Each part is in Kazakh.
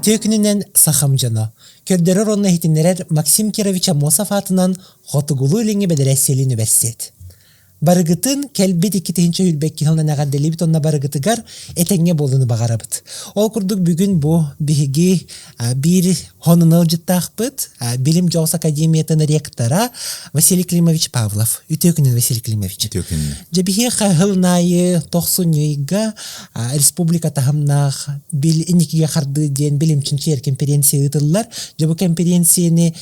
Үтө күнүнен сахамжана. Көрдөрөр онна хитиннерер Максим Кирович Амосов атынан Хотугулу илиңе бедересели университет. Барыгытын келбит 2-нче үлбекки хылна нагадделибит онна барыгытыгар этеңге болуну багарабыт. Ол курдук бүгүн бу биги бир хонуну жыттакпыт. Билим Жоос академиятын ректора Василий Климович Павлов. Үтөкүнүн Василий Климович. Жабихи хылнайы 90-га республика тахамнах бил иникиге харды ден билимчинчер конференция ытыллар. Жабу конференцияны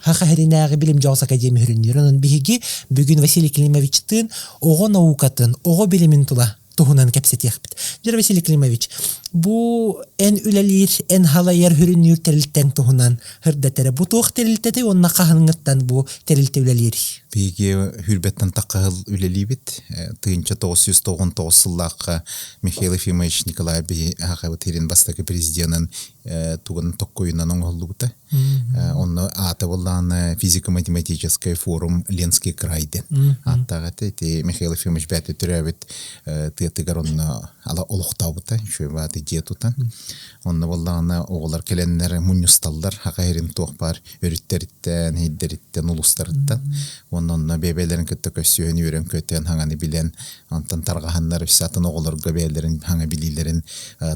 Хахаринағы билим Жоос академия хүрүннөрүн биги бүгүн Василий Климовичтин ого наукатын, ого билимин тула тухунан кепсетияхпит. Жер Василий Климович, бу эн үлелир, эн халайар хүрүннөр терилтен тухунан хырдатары. Бу тух терилтети онна кахыныттан бу терилте үлелир. Биги хүрбеттен таққыл үлелибит. Тыынча 999 сыллаққа Михаил Ефимович Николай би хақабы терин бастаки президентын туган токкойынан оңғылуыта. Онны аты болан физико-математический форум Ленский крайден. Аттағаты Михаил Ефимович бәті түрәбіт тыгар онны ала олықтауыта, шөйбаты детута. Онны болан оғылар келенлер мұнюсталдар, хақайрин тоқпар өріттеріттен, хейддеріттен, ұлыстарыттан. Онны бебелерін күтті көсүйен үйрен көтен хаңаны білен, антан тарғаханлар үсатын оғылар göбелерін, хаңа білилерін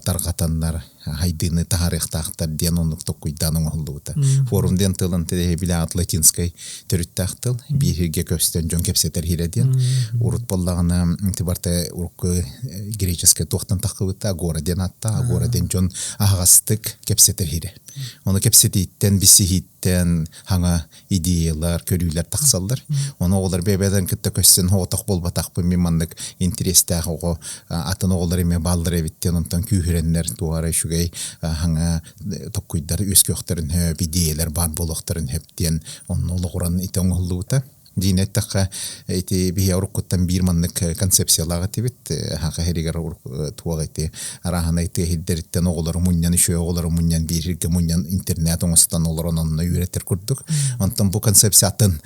тарғатанлар, хайдыны тарихтақтар ден онық тоқуйданың олуыта. Форумден тылын тедеге біле ат латинскай түріттақтыл, бейхерге көстен жон кепсетер хиреден. Урут боллағына интибарта урқы греческай тоқтан таққыбыта, агораден атта, агораден жон ағастық кепсетер хире. Оны кепсетейттен, бисихиттен, хаңа идеялар, көрүйлер тақсалдар. Оны оғылар бебеден күтті көстен хоғытақ болбатақпы мемандық интерестәғ оғы атын оғылар еме балдар евіттен онтан күйіренлер туары шүгей хаңа тоққойдар өскөқтарын хөп, идеялар бар болуқтарын хөптен оны олығыран итен оғылуыта. Динеттаққа эти бия урукуттан бир маннык концепциялага тибит хака херигер туага эти арахана эти хиддериттен оголор муньян ишө оголор муньян бирге муньян интернет оңостан олоронон үйрөтер курдук. Онтон бу концепциятын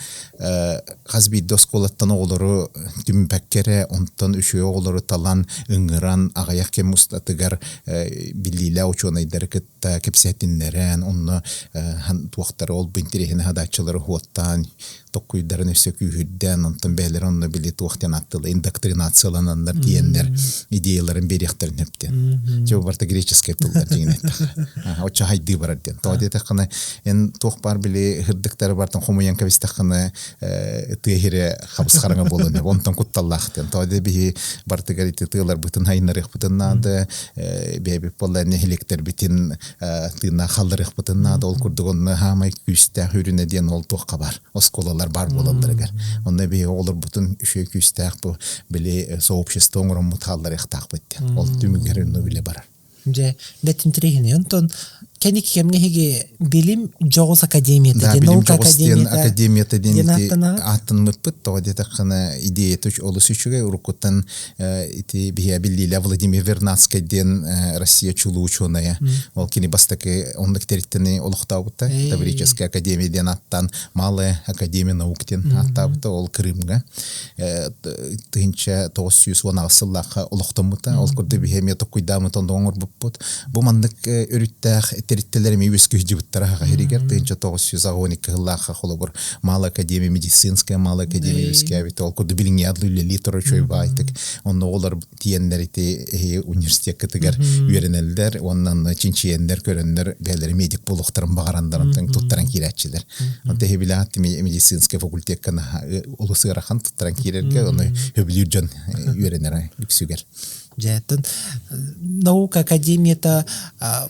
казби досколаттан оголору түмпеккере онтон ишө оголору талан ыңгыран агаяк кем устатыгар билиле учонайдар кытта кепсетиннерен онно туактары ол бинтерехин хадачылары хуаттан токуйдарын өсөкүйүдден онтон бәлер онно билет уақтен аттылы индоктринацияланандар диеннер идеяларын беректерин heптен. Жо барта греческий тулдар деген айтты. Оча хайды бараден. Тоде тақына ен тоқ бар биле хырдыктары бартан хомуян кабис тақына тыхире хабысқарыңа болуны. Онтон кутталлахтен. Тоде бихи барта гарите тылар бытын хайнарых бытын нады. Бәбі болар нехелектер битин тына халдырых бытын нады. Ол күрдігонны хамай күсті хүріне ден ол тоққа бар. Осколалар бар болалдырыгар. Онда бе олар бүтін үші күстәқ бұл біле сообщество оңырын мұталдар яқтақ бітті. Ол түмігерін біле барар. Же, бәттім тірегіне, онтон кәнек кемнеге билим Жоос академията, наука академията ден атын мұппыт, тоғады тақына идея түш олысы үшіге ұрықыттан бия білілі Владимир Вернадскай ден Россия чулу ученая. Ол кені бастақы ондық теріттіні олықтауыта, Таврическая академия ден аттан Малая академия науктен аттауыта, ол Крымға. Тыгынча 910 сыллаққа олықтамыта, ол күрді бия мета құйдамыт онда оңыр бұппыт. Бұл мандық өріттәқ территориями өскөй жибыттара хагеригер тынча 912 жыллаха холобор Малая академия медицинская, Малая академия өскәбит ол курды билиңядлы литора чөй байтык. Онны олар тиеннерите университет кытыгар үйренелдер, оннан чинчиендер көрөннөр бәлер медик болуктарын багарандарын туттаран кирәтчилер. Онда хебилат медицинский факультет кана олусырахан туттаран кирерге оны хөблүжөн үйренер үксүгер. Жатын наука академията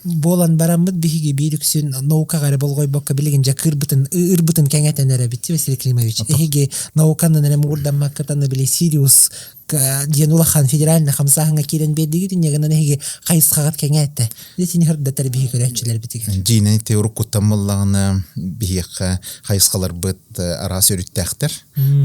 болан барамыт биһиги бирүксүн наука гары болгой бокка билеген жакыр бутын ыр бутын кеңетенере битти Василий Климович. Эге науканы нерем урдан маккатаны биле Сириус Дианулахан федеральный хамсаханга кирен бедиги дүниягана неге кайсыгат кеңетте. Десини хырда тарбии көрөчүлөр битиген. Жине теорик кутамыллагына бихе кайсыгалар бит арас өрүттәхтер.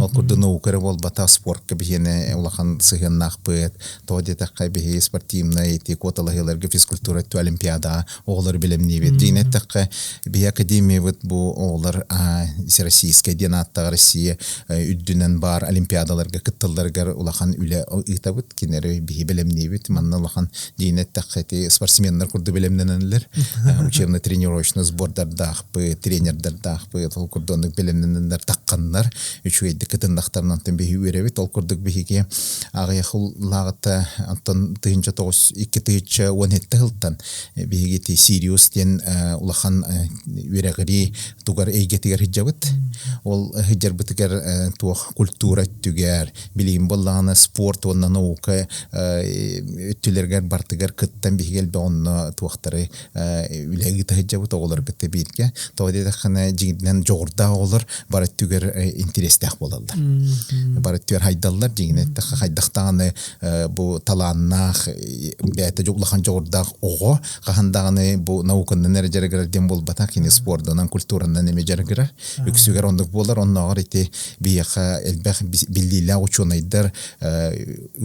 Ол курды наукары болбата спортка бихене улахан сыгыннак бит. Тоде такай бихе спортивный эти коталыгыларга физкультура олимпиада оглар билемни бит. Жине такай бихе академия бит бу оглар российская денатта Россия үддүнөн бар олимпиадаларга кыттылдарга улахан үле итабыт кинере бихи белемнебит манна лахан динет тахети спортсменнар курды белемненелер учебно-тренировочный сбордардахпы тренердардахпы ол курдондук белемненелер такканнар үчүйдик кытындактарынан бихи үребит ол курдук бихиге агыяхул лагыта антон тыгынча 217 хылтан бихиге Сириус тен улахан үрегри тугар эйгетигер хиджабыт ол хиджарбытыгер туох культура түгер билим болланы спорт онна наука өттүлергер бартыгер кыттан бихигел бонно туохтары үлеги хиджабыт олар битте битке тоодеде хана жигинен жогурда олар бары түгер интерестах болалдар бары түгер хайдаллар жигинен хайдактаганы бу талааннах бете жуглахан жогурда ого кахандаганы бу науканын эрежерегер дем болбата кини спортунан культуранан эме жерегер үксүгер ондук болар онногор ити бияха элбэх биллила учунайдар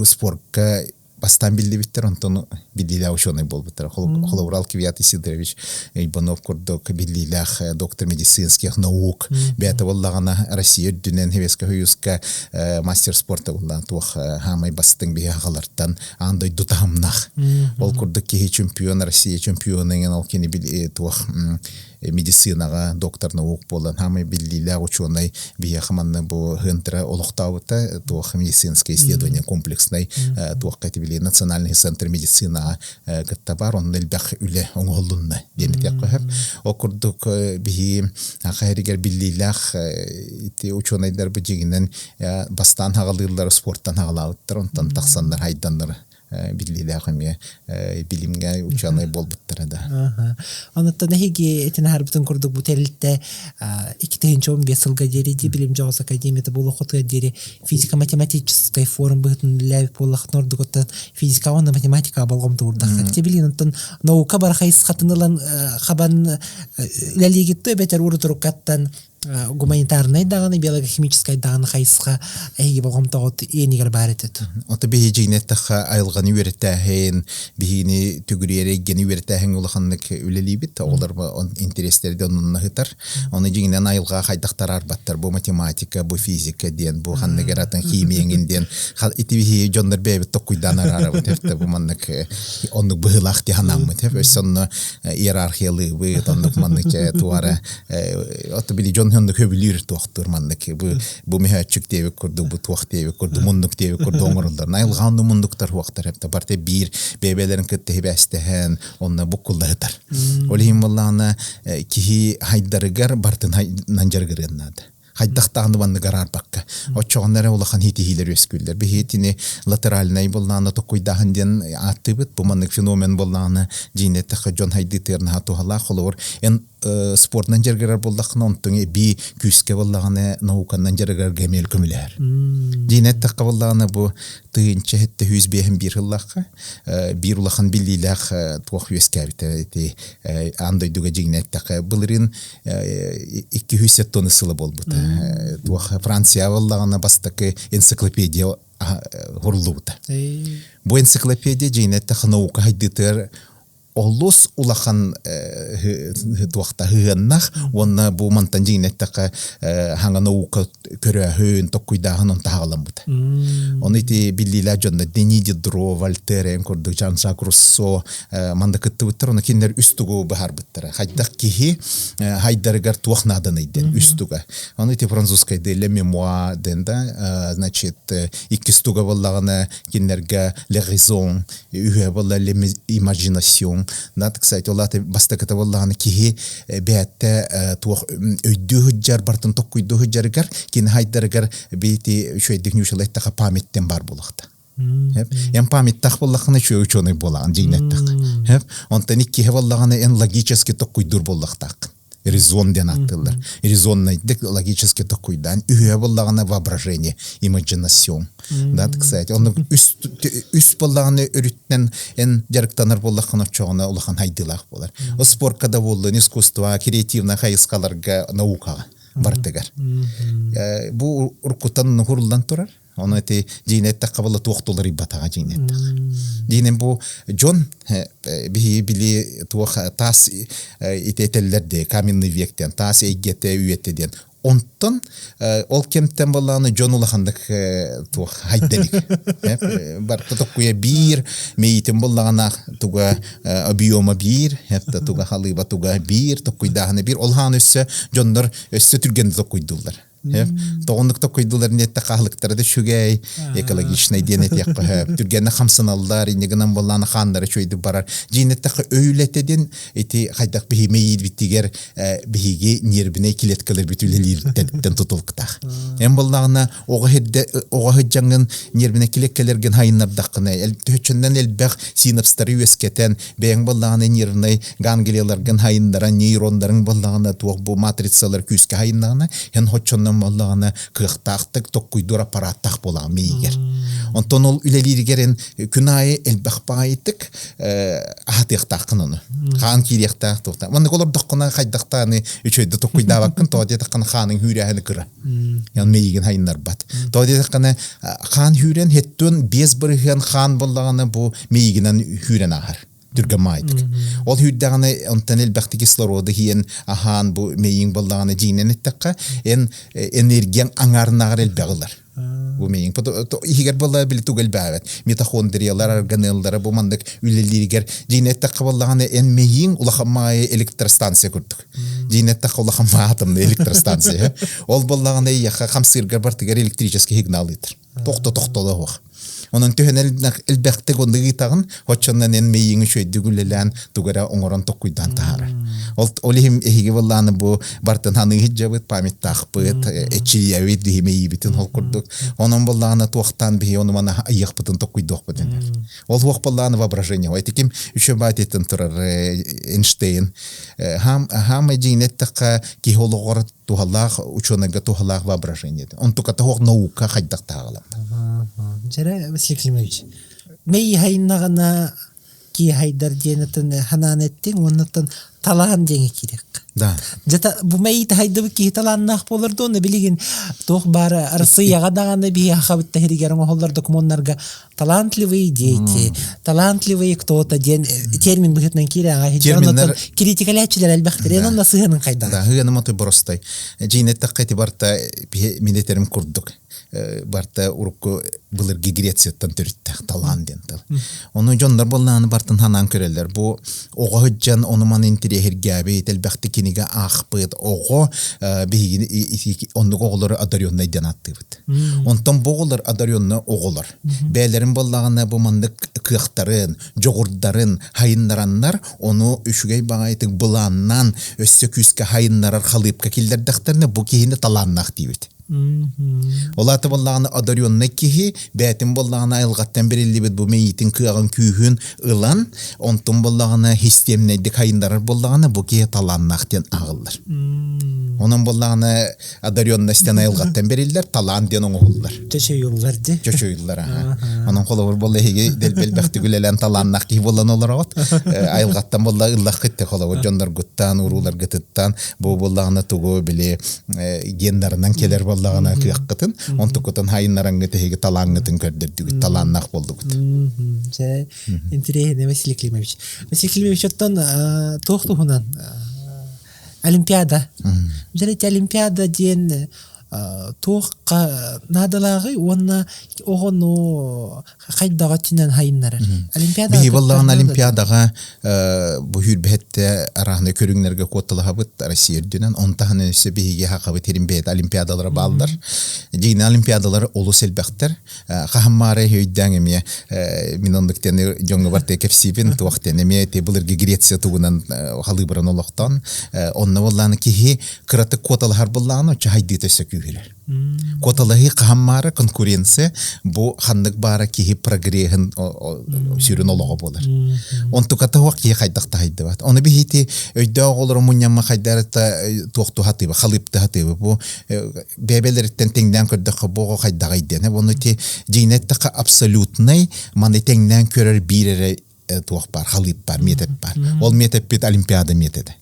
спортка бастан билди биттер онтон биллила учунай болбуттар Холоврал Кивят Исидорович Ибанов курдук биллилах доктор медицинских наук бета боллагана Россия дүнен хевеска хуюска мастер спорта болла тух хамай бастын биягалартан андай дутамнах ол курдук ки чемпион Россия чемпионы ал кини бил тух медицинага доктор наук болан хамай биллила учунай бияхманны бу хынтра олуктабыта тух медицинское исследование комплексный тух катибили национальный центр медицина каттабар он элбах үле оңолунна демитек кохап окурдук бихи ахайригер биллилах ити учунайдар бу жигинен бастан хагалырлар спорттан хагалабыттар онтан таксандар хайдандар биллилахме билимге учанай болбуттар да анатта неги этин харбытын курдук бу терилте 2015 жылга дери билим жогос академияда болохотга дери физико-математический форум бытын лев болах нордуготтан физика онна математика болгомду урдак тебилинтен наука бар хайс хатынылан хабан лалигитте бетер урутурукаттан гуманитарный даганы биолого-химический даганы хайсқа эги болгомтогот энигер баретет. Ота бихи жигнеттаха айылганы үйреттәхен, бихини түгүререгени үйреттәхен улаханнык үлелибит, олар интерестерді онunna хытар. Оны жигнен айылга хайдактар арбаттар, бу математика, бу физика ден, бу ханнегератын химиянген ден. Ити бихи жондар бэбит токуйдан арарабы тефте, бу маннык оннук быхылах ди ханаммы теф. Өссонны иерархиялы быт, оннук маннык туара. Ота били жон хонды көбүлүр туактыр маннык бу мехачык деп көрдү бу туак деп көрдү мундук деп көрдү оңорлар найлганды мундуктар туактар хепте барте бир бебелерин кетте хебестен онна букулдатар олим боллана кихи хайдарыгар бартын нанжаргырынады хайдактаганы банны гарар бакка очогоннары улахан хитихилер өскүллер бихитини латеральный болланы токуйдахан ден аттыбыт бу маннык феномен болланы жинетте жон хайдытерн хатуhala холор эн спортнан жергерер болдакны онтуңе би күскө боллаганы наукандан жергер гемел көмүлөр. Динетте кабыллаганы бу тыынча хетте 101 жыллакка бир улахан биллилах туак үскәрите андай дуга жигнетте булырын 200 тонны сылы болбута. Туак Франция боллаганы бастакы энциклопедия хурлубута. Бу энциклопедия жигнетте наука хайдытыр Олус улахан туакта хыаннах онна бу мантан жигнеттака ханга наука көрө хөн токуйдахан он тагаламбыт. Оны ити биллилер жонда Дениди Дро, Вольтер, Корду, Жан-Жак Руссо манда кыттыбыттар, оны киндер үстүгү бахарбыттар. Хайдак кихи хайдарыгар туахнадан иден үстүгү. Оны ити французскай де Le Mémoire денда, значит, иккистуга боллагана киндерге Le Raison, үйө болла l'Imagination. Надо, кстати, олаты бастаката боллаганы кихи бәтте туах өйдү хүджар бартын токуйду хүджарыгар кин хайдарыгар бейти шөйдік нюшалайттаға паметтен бар болақта. Ен паметтақ болақаны шөй ученый болағын жигнеттақ. Онтан икки болағаны ен логически токуйдур болақтақ. Резон ден аттылар. Резоннайдык логически токуйдан. Үйе болағаны воображение, имагинацион. Да, кстати, он үст болағаны өріттен ен жарықтанар болақаны чоғына улахан хайдылақ болар. О спорткада болды, искусство, креативна хайысқаларға наукаға бартыгар. Бу уркутан хурулдан турар. Оны эти жинетте кабылы туактулар ибатага жинетте. Динен бу Джон били туах тас итетеллерде каменный вектен тас эгете үйетеден Онтон ол кемттен баланы Джон улахандык тух хайдалик. Барта токуя бир, мейтен балана туга объема бир, хепта туга халыба туга бир, токуйдаганы бир. Олхан өссө Джондар өссө түргенде токуйдулар. Тоғындықта көйділер нетті қағылықтарды шүгей, экологичный денет яққа түргені қамсыналдар, инегінен боланы қандары шөйді барар. Жинеттіқі өйлетеден, еті қайдақ бігіме ейд біттігер бігіге нербіне келеткілер бітулелерден тұтылықтақ. Әм болағына оға хүджаңын нербіне келеккелерген хайыннардаққыны, төчінден әлбәқ синапстары өскетен, бәйін болағына нервіне гангелияларген хайындара, нейрондарын болағына туақ бұл матрицалар күске хайыннағына, ен хочоннан маллағына қықтақтық тоққойдур аппараттақ болаға мейгер. Онтон ол үлелерігерін күн айы әлбәқ бағайттық ағатықтақын оны. Қан керектақ тоқта. Оны олар доққына қайдақтағыны үшөйді тоққойдавақын, тоғады таққаны қаның хүрәхіні кіра. Ян мейген хайынлар бат. Тоғады таққаны қан хүрен хеттен без бірген қан болағына бұл мейгенен хүрен ағар. Дүргамайдык. Ол хүрдәгәне онтан элбәхти кислороды хиен ахан бу мейин болдаганы жинен иттәккә эн энергияң аңарнагыр элбәгылар. Бу мейин игер болла бил түгел бәвет. Митохондриялар органеллары бу мандык үлелергер жинеттәккә болдаганы эн мейин улахмай электростанция күрдүк. Жинеттәккә улахмай атомный электростанция. Ол болдаганы яха хамсыргар бартыгар электрический сигнал итер. Тохто-тохтолы хук. Onun tühenel elbette gondıgı tağın hoçandan en meyiğini şöyle gülelen tugara onoran tokuydan tahara. Olihim ehige vallahi bu bartan hanı hicabet pamit taqpıt eçiliyavit dihimeyi bitin hol kurduk. Onun vallahi tuğtan bihi onu bana ayık bitin tokuyduğuk bitin. Ol tuğ vallahi воображение. O etikim üçe batetin turar Einstein. Ham ecinet taqa ki holoğor tuhalaq uçonaga tuhalaq воображение. Он только того наука хайдақ тағалам. Жара Василий Климович. Мей хайнағана ки хайдар денетін ханан еттің, оннаттан талаған денге керек. Да. Жата бу мей хайдабы ки таланнақ болырды, оны білеген тоқ бары арсы яғадағаны бей ақабыт тәхірігерін оғылар документарға талантливые дети, талантливые кто-то ден термин бұхетнан кері ағай. Критикалячылар әлбәқтірен, онда сығының қайдан. Да, ғыным оты бұрыстай. Жинетті қайты барта минетерім күрдік. Барта урукку былырги Грецияттан төрүттәк таланден тал. Оны жондар болланы бартын ханан көрелер. Бу ого хөҗҗан оны ман интерьер гәбе телбәхти кинига ахпыт ого бигин онны оголары адарионнай денаттыбыт. Онтан боголар адарионны оголар. Бәләрен боллагына бу мандык кыяктарын, жогурдарын, хайыннараннар оны үшүгәй багайтык буланнан өссө күскә хайыннарар халыпка килдердәхтәрне бу киһине таланнак дибит. Олаты боллағаны адарионна кихи, бәтін боллағаны айылғаттан берілі бет бұл мейітін күйағын күйхін ұлан, онтын боллағаны хистемнейдік хайындарар боллағаны бұл кеге таланнақтен ағылдар. Onun bolağına adaryon nesten ayılgattan beriller, talan den onu olurlar. Çöçüyüllerdi. Çöçüyüller ha. Onun kolor bollahi delbel baxti gülelen talannak ki bollan olur ot. Ayılgattan bolla ıllah gitti kolor jonlar guttan urular gıtıttan bu bollağına tuğu bile genlerinden keler bollağına kıyakıtın. On tukutan hayınlaran gıtı talan gıtın kördürdü. Talannak boldu gıtı. Интересно, Василий Климович. Василий Климович, оттан тоқтуғынан Олимпиада. Жарайте Олимпиада ден тоққа надалағы, онна оғыну қайдаға тінен хайынлары. Олимпиада. Бей боллағын Олимпиадаға бұл хүрбетті арағына көріңлерге қоттылыға бұд Россия үрдінен, онтағын өсі бейге хақабы терімбейді Олимпиадалары балдар. Дейін Олимпиадалары олу сәлбәқтір. Қағыммары өйдәң еме, мен ондықтен жоңғы барты кәпсейбін, туақтен еме, тебілерге Греция туғынан қалы бұрын олықтан. Онна боллағын кейі қыраты қоталығар боллағын, өтші хайды төсі күйілер. Коталығы қағыммары конкуренция бұл қандық бары кейі прогрегін сүрін олығы болыр. Он тұқаты оқ кейі қайдақта хайды бат. Оны бейті өйді оғылыр мұнямма қайдарыта тоқты хатыбы, қалыпты хатыбы. Бұл бәбелеріттен теңден көрдіқі бұғы қайдаға идені. Оны те жейнеттіқі абсолютный маны теңден көрір бірері туақ бар, халып бар, метод бар. Ол метод бет Олимпиада методы.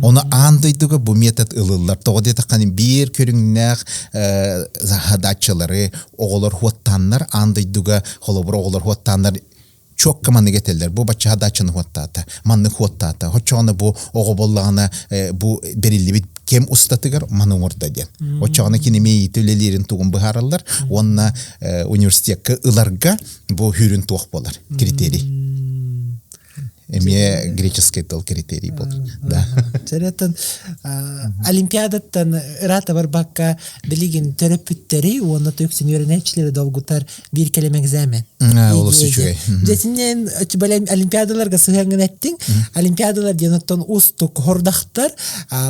Оны андайдығы бұл метод ылылар. Тоғыды таққаны бір көріңнәқ задачалары оғылар хуаттанлар, андайдығы қолыбыр оғылар хуаттанлар çok kamanı getirler. Bu bacı hadachını huattata, manlı huattata. Hoçağını bu oğu bollağına bu belirli bir кем устатыгар маның орда ден. Очағына кинемей төлелерін туғын бұхаралар, онна университетке ыларга бұл хүрін туақ болар, критерий. Эме греческий тыл критерий бол. Да. Жаратан олимпиадаттан рата барбакка билигин төрөпүттери, оны төксүн үйрөнөчүлөр долгутар бир келем экзамен. Олысы жөй. Жетинен олимпиадаларга сыгаңын еттин. Олимпиадалар деноттон устук хордактар,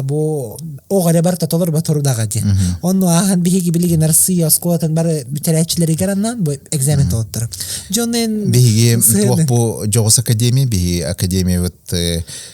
бу огаре барта толор батордага ден. Онну ахан биги билигин Россия сколатан бары бүтерәчләре гараннан бу экзамен толоттыр. Жонен биги бу Жогос академия биги академия вот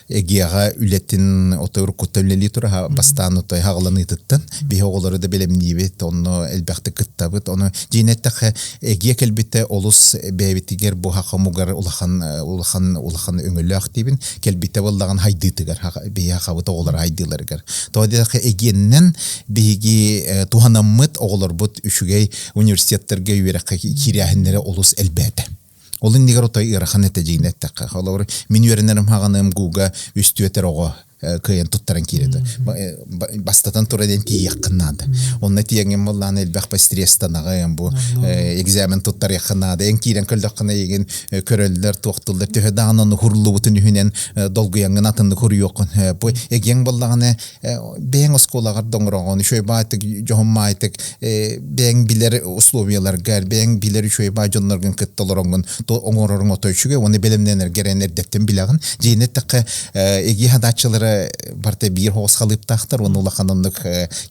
эгиага үлеттин отор көтөллели тура бастан отой хагаланыттан би оголары да белемнибет онно элбәхте кыттабыт оны жинеттә эге келбите олус бебитигер бу хакамугар улахан өңөлө активин келбите боллаган хайдытыгар би хабыт оголар хайдыларгар тоде эгеннен биги туханаммыт оголар бут үшүгей университеттерге үйрәккә кирәһеннәре олус элбәте. Олын нигер отой ыраханы тәҗинәт тәкка. Халар мин юреннәрем хаганым гуга үстүетер ого кыйын туттаран киреде. Бастатан тураден тияккыннады. Онна тиягем болланы элбәх па стресстанага бу экзамен туттар якыннады. Эн кирен көлдәккына еген көрөлләр токтылды. Төһәдәнны хурлу бутын үһүнен долгыянгын атынды көрүйөк. Бу эген боллаганы бең осколагар доңрогон шөй байтык жохмайтык бең билер условиялар гәр бең билер шөй баҗоннаргын кыттыларынгын оңорорун отойчуге оны белемненер геренер деттен билагын. Жинеттәккә эги хадачылары барте бир хос халып тахтар оны улаханындык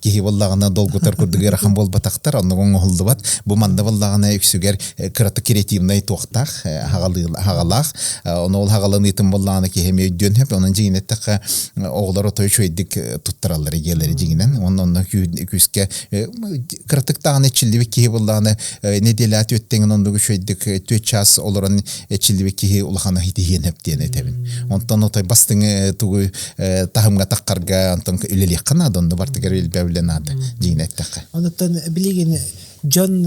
кихи боллагына долгутар күрдүгө рахам болбатактар аны оңолдубат бу манда боллагына үксүгер кыраты креативный токтах хагалах оны ол хагаланытын боллагына кихеме дөнөп онун жигинеттек оглар отой чөйдик туттаралар эгелери жигинен онун күскө кыраттыктагы чилдибек кихи боллагына неделят өттеңин ондугу чөйдик 4 час олорун чилдибек кихи улахана хитигенеп дене тебин онтон отой бастыңы тугу тахымга таккарга антон үлелек кана донду бартыгер билбеленады жинеттек. Онтон билигин Жон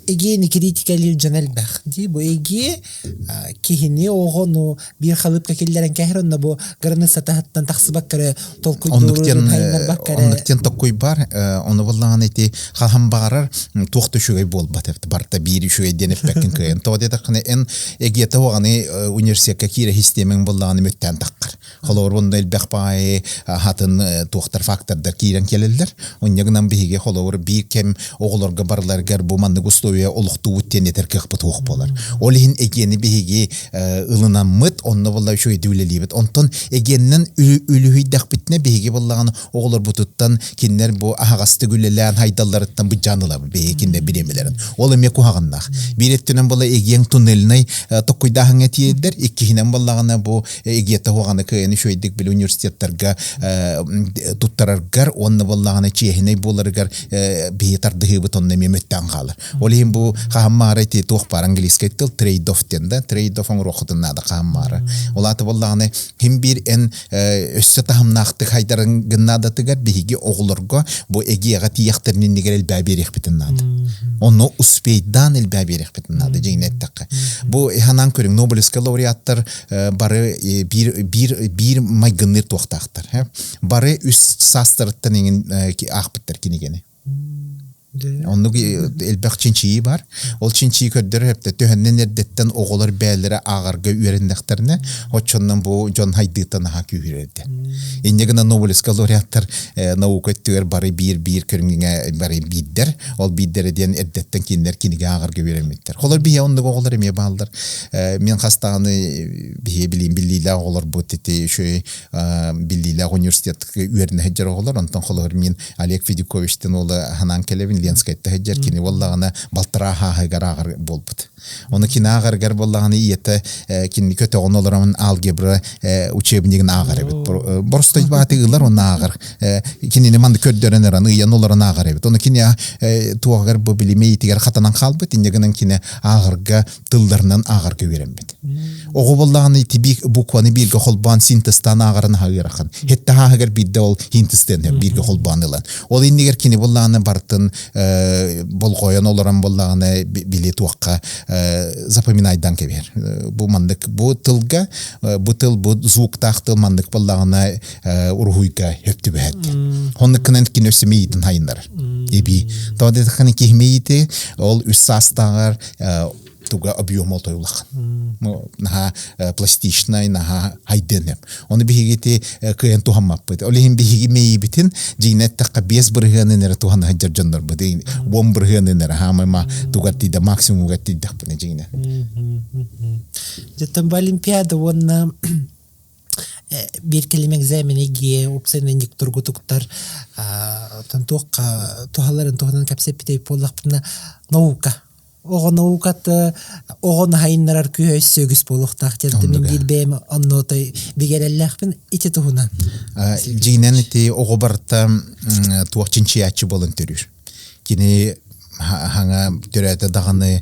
эгени критикалер жаналбах ди бу эге кихини огону бир халыпка келлерен кахронна бу гарны сататтан таксыбаккары толкуйдурун хайнарбаккары ондуктен токкуй бар оны боллаган эти халхам барар токтушугай болбат барта бир үшүгай денеп беккен кыйын тодеда кына эн эге тавганы университетке кире системаң боллаган мөттен таккар холор бундай бекпай хатын токтар фактордар кирен келелдер оннягынан биге холор бир кем оголорга барларгар бу манды густовия олуктуу үттенетер кыхпыт ук болар олин эгени биге ылынан мыт онны боллай шой дүлелибет онтон эгеннен үлүйдак битне биге боллаган оголор бутуттан киндер бу агасты гүлелән хайдалларыттан бу жаныла биге кинде биремелерин ол эме куаганнак биреттенен болла эген туннелине токуйдахыңа тиедер иккинен боллагана бу эгете хуганы кыйны шойдик бил университеттерге туттараргар онны боллагана чехине боларгар бетар дыгыбыт онны меметтен калыр олин бу хаммары ти тух пар английский тил trade off тенде trade off он рохотунда хаммары олаты боллаганы хим бир эн өссө тахымнакты хайдарын гыннада тигер биги оглорго бу эгега тияхтернин нигерел баберих битиннады онно успейдан эл баберих битиннады жигнеттак бу ханан көрүң Нобелевский лауреаттар бары бир майгынныр тохтактар бары үс састырттан ingen ахбиттер кинигени оннуг элбек чинчии бар. Ол чинчии көддөр хепте төһөннен эрдеттен оголор бәлләре агарга үйрәндәктерне, очоннан бу Джон Хайдытан ха күрәде. Иннегенә Нобелевский лауреаттар наука төер бары бир көрүнгәнгә бары биддер, ол биддердән эрдеттен киндер кинигә агарга үйрәнмәктер. Холор бия оннуг оголор эме балдар. Мен хастаны бие билим биллилә оголор бу тете шөй биллилә университетке үйрәнә хәҗәр оголор, онтан холор мен Олег Федиковичтен ол ханан келебин Ленскайтта хәҗәр кини валлагына балтыра хагар болбут. Оны кина агаргар боллаганы иете кини көтө онолорамын алгебра учебнигин агар бит. Борстой батыгылар оны агар. Кинини манды көддөрөнөр аны янолорун агар бит. Оны кини туагар бу билимей тигер хатанан калбыт. Индегенен кини агарга тылдарынан агарга берем бит. Ого боллаганы тибик букваны бирге холбан синтезтан агарын хагыракан. Хетта хагар бидде ол синтезден бирге холбанылан. Ол индегер кини боллаганы бартын болгоян олоран боллаганы били туакка запоминайдан кебер. Бу мандык бу тылга бу тыл бу звуктах тыл мандык боллаганы ургуйга хөптү бэт. Хонны кенен кинөсемейдин хайындар. Эби тоде ханы кихмейти ол үссастагар туга объем отойлахан. Наха пластичный, наха хайденеп. Он бигити кыен тухаммаппыт. Олихин биги мейбитин жинеттакка бес бырганы нер тухан хаджаржандар быдын. Вон бырганы нер хамама тугатти да максимум гатти дахпыны жине. Жаттан олимпиада онна bir kelime egzaminiga o'psanendik turgutuqtar tantoqqa tohaların tohadan kapsepite pollaqpına nauka oğo naukat oğon hayınlar köy sögüs poluqtaq tertimin dilbem annotay bigerellaqpın iti tohunan jinen iti oğo barta tuaqchinchiyachi volunteer kini hanga törete dağını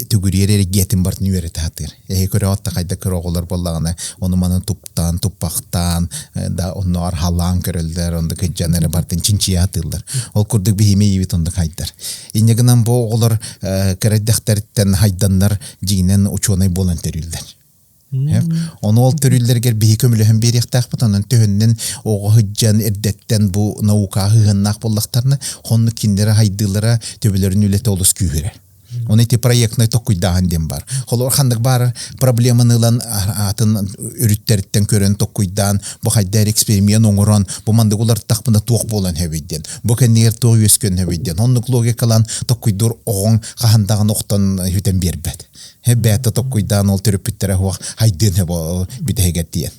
tügüriyere getin bart nüveret hatır. Köre otta kayda köroğular bollağına onu manın tuptan, tuppaktan da onlar halan körölder, onda kıccanere bartın çinçiye hatırlar. Ol kurduk bir himeyi bit onda kaydar. İneginen bu oğular kereddekteritten haydanlar cinen uçuğunay volunteeriller. Onu ol törüllerger bir kömülühün bir yaktaq butanın tühünnen oğu hıccan erdetten bu nauka hıhınnak bollaktarını onu kindere haydılara töbülerin ülete olus kühüre. Он эти проектные токуйдаан дем бар. Холор хандык бар проблеманылан атын үрүттерден көрөн токуйдаан бу хайдар эксперимент оңорон бу мандык улар такпында тук болон хебиден. Бу кенер тоо өскөн хебиден. Оннук логикалан токуйдур оң кахандаган октон хүтен бербет. Hebete tokuydan ol törüpüttere huaq haydın hebo bitehegет diyen.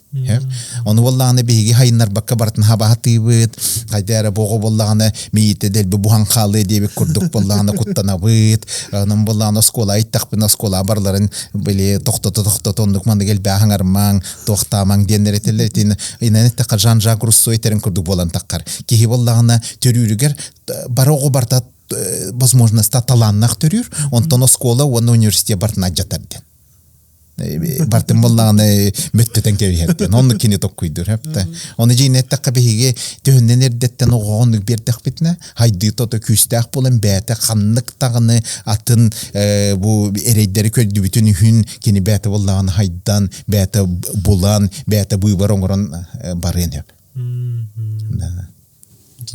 Onu vallağını bihigi hayınlar bakka bartın haba hatıyıbıt. Haydara boğu vallağını meyite delbi buhan kalı diye bir kurduk vallağını kuttanabıt. Onun vallağını skola ayttaqpın skola barların böyle toxtata onduk mandı gel bağınarman, toxtaman diyenler etellerin. İnanet takar Jean-Jacques Rousseau eterin kurduk bolan takkar. Kihi vallağını törüyürüger baroğu bartat возможность таланнах төрүр, онтон школа, он университет бартына жатарден. Бартын болланы мөттөтен кебиһеттен, онну кини токкуйдур хепте. Оны жинеттакка беһиге төһүннен эрдеттен огондук бердек битне, хайды тото күстак болан бәте ханнык тагыны атын бу эрейдери көдү бүтүн хүн кини бәте боллаган хайдан, бәте булан, бәте буйбар оңорон барын хеп.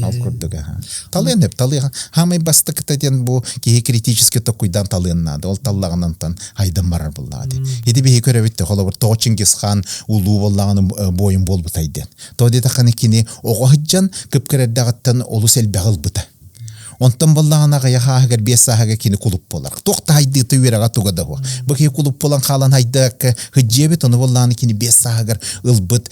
Алкурдуга. Талын hep талыга. Хамай бастыкта ден бу ки критически токуйдан талыннады. Ол таллагандан хайдан барар буллады. Иди би көрөбүттө холобур Чингис хан улуу боллаган боюн болбутайден. Тоди таканы кини ого хыджан кыпкердагаттан олу селбегыл бута. Онтан боллаганага яхагер бесага кини кулуп болар. Токта хайды түйрага тугада бу. Бу ки кулуп болан калан хайдак хыджебет оны боллаганы кини бесагер ылбыт